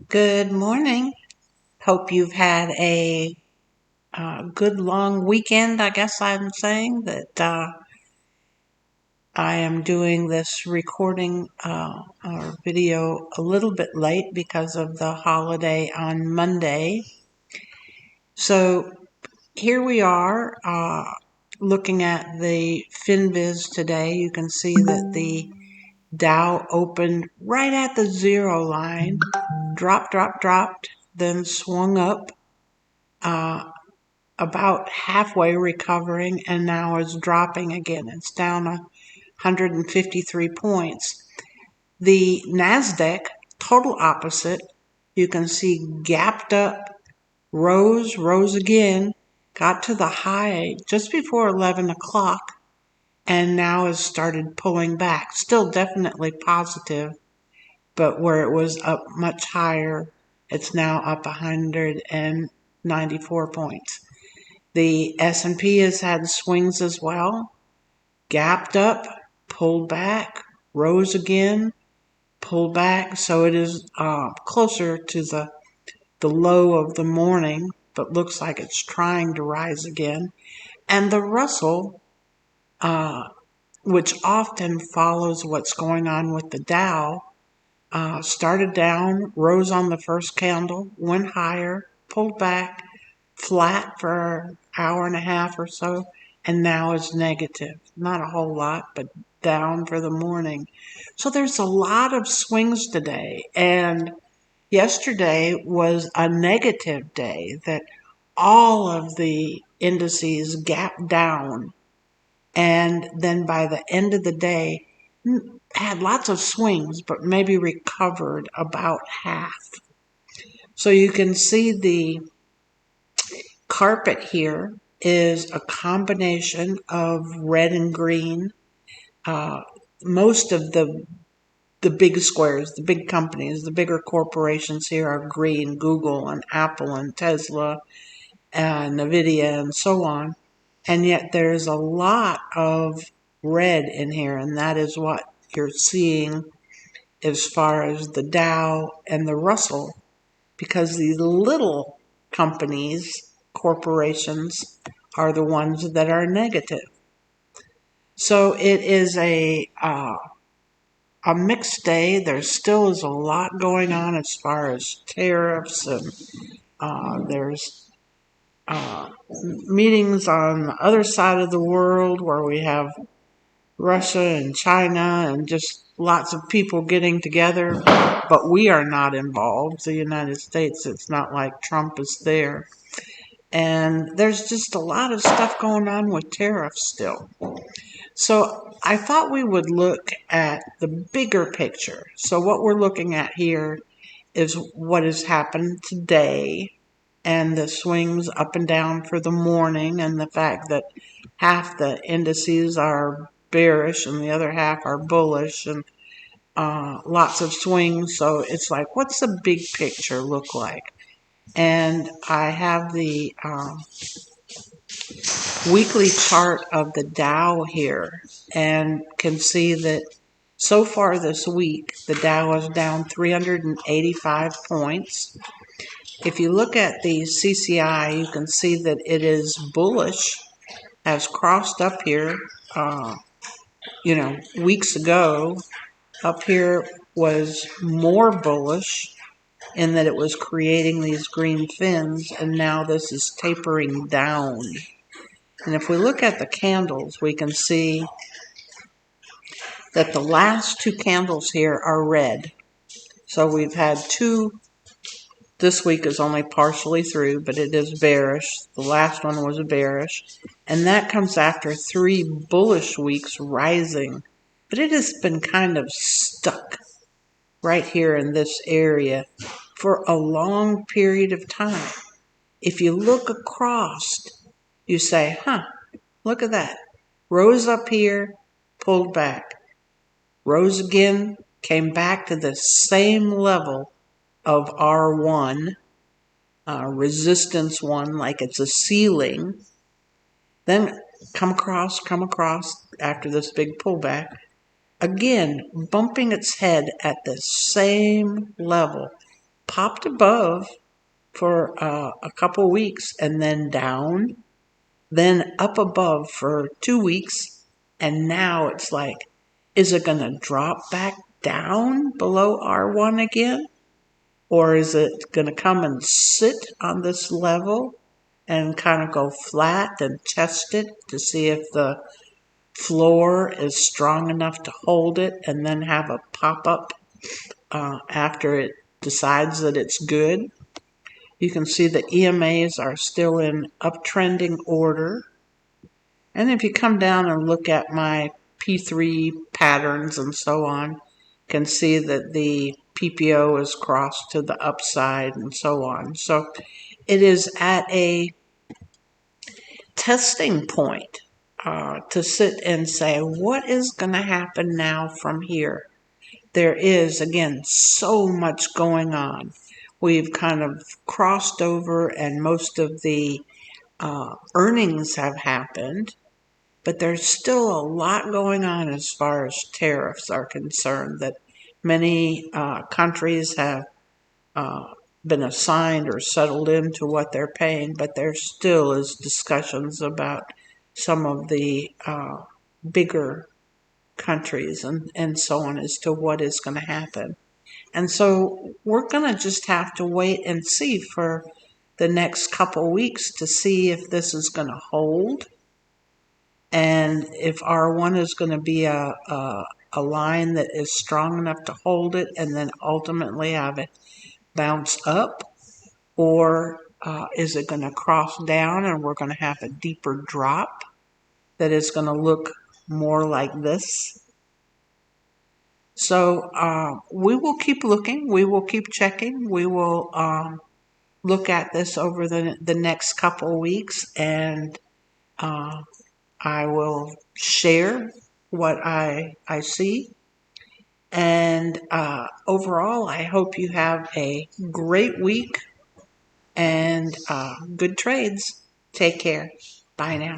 Good morning. Hope you've had a good long weekend. I guess I'm saying that I am doing this recording or video a little bit late because of the holiday on Monday. So here we are looking at the FinViz today. You can see that the Dow opened right at the zero line, dropped, then swung up. About halfway recovering and now is dropping again. It's down 153 points. The NASDAQ, total opposite. You can see gapped up, rose again, got to the high just before 11 o'clock, and now has started pulling back. Still definitely positive, but where it was up much higher, it's now up 194 points. The S&P has had swings as well, gapped up, pulled back, rose again, pulled back. So it is closer to the low of the morning, but looks like it's trying to rise again. And the Russell, which often follows what's going on with the Dow, started down, rose on the first candle, went higher, pulled back, flat for an hour and a half or so, and now is negative. Not a whole lot, but down for the morning. So there's a lot of swings today, and yesterday was a negative day that all of the indices gapped down, and then by the end of the day had lots of swings, but maybe recovered about half. So you can see the carpet here is a combination of red and green. Most of the big squares, the big companies, the bigger corporations here are green, Google and Apple and Tesla and Nvidia and so on. And yet there's a lot of red in here, and that is what you're seeing as far as the Dow and the Russell, because these little companies, corporations, are the ones that are negative. So it is a mixed day. There still is a lot going on as far as tariffs, and there's meetings on the other side of the world where we have Russia and China and just lots of people getting together, but we are not involved. The United States, it's not like Trump is there. And there's just a lot of stuff going on with tariffs still. So I thought we would look at the bigger picture. So what we're looking at here is what has happened today and the swings up and down for the morning, and the fact that half the indices are bearish and the other half are bullish, and lots of swings. So it's like, what's the big picture look like? And I have the weekly chart of the Dow here, and can see that so far this week the Dow is down 385 points. If you look at the CCI, you can see that it is bullish, has crossed up here weeks ago. Up here was more bullish in that it was creating these green fins, and now this is tapering down. And if we look at the candles, we can see that the last two candles here are red. So we've had two. This week is only partially through, but it is bearish. The last one was bearish. And that comes after 3 bullish weeks rising. But it has been kind of stuck right here in this area for a long period of time. If you look across, you say, look at that. Rose up here, pulled back. Rose again, came back to the same level of R1, resistance 1, like it's a ceiling. Then come across after this big pullback. Again, bumping its head at the same level, popped above for a couple weeks and then down, then up above for 2 weeks, and now it's like, is it going to drop back down below R1 again? Or is it going to come and sit on this level and kind of go flat and test it to see if the floor is strong enough to hold it and then have a pop up after it decides that it's good? You can see the EMAs are still in uptrending order. And if you come down and look at my P3 patterns and so on, you can see that the PPO is crossed to the upside and so on. So it is at a testing point to sit and say, what is going to happen now from here? There is, again, so much going on. We've kind of crossed over and most of the earnings have happened, but there's still a lot going on as far as tariffs are concerned, that many countries have been assigned or settled into what they're paying, but there still is discussions about some of the bigger countries and so on as to what is going to happen. And so we're going to just have to wait and see for the next couple weeks to see if this is going to hold and if R1 is going to be a line that is strong enough to hold it and then ultimately have it bounce up, or is it going to cross down and we're going to have a deeper drop that is going to look more like this? So we will keep looking. We will keep checking. We will look at this over the next couple weeks, and I will share what I see. And overall, I hope you have a great week and good trades. Take care. Bye now.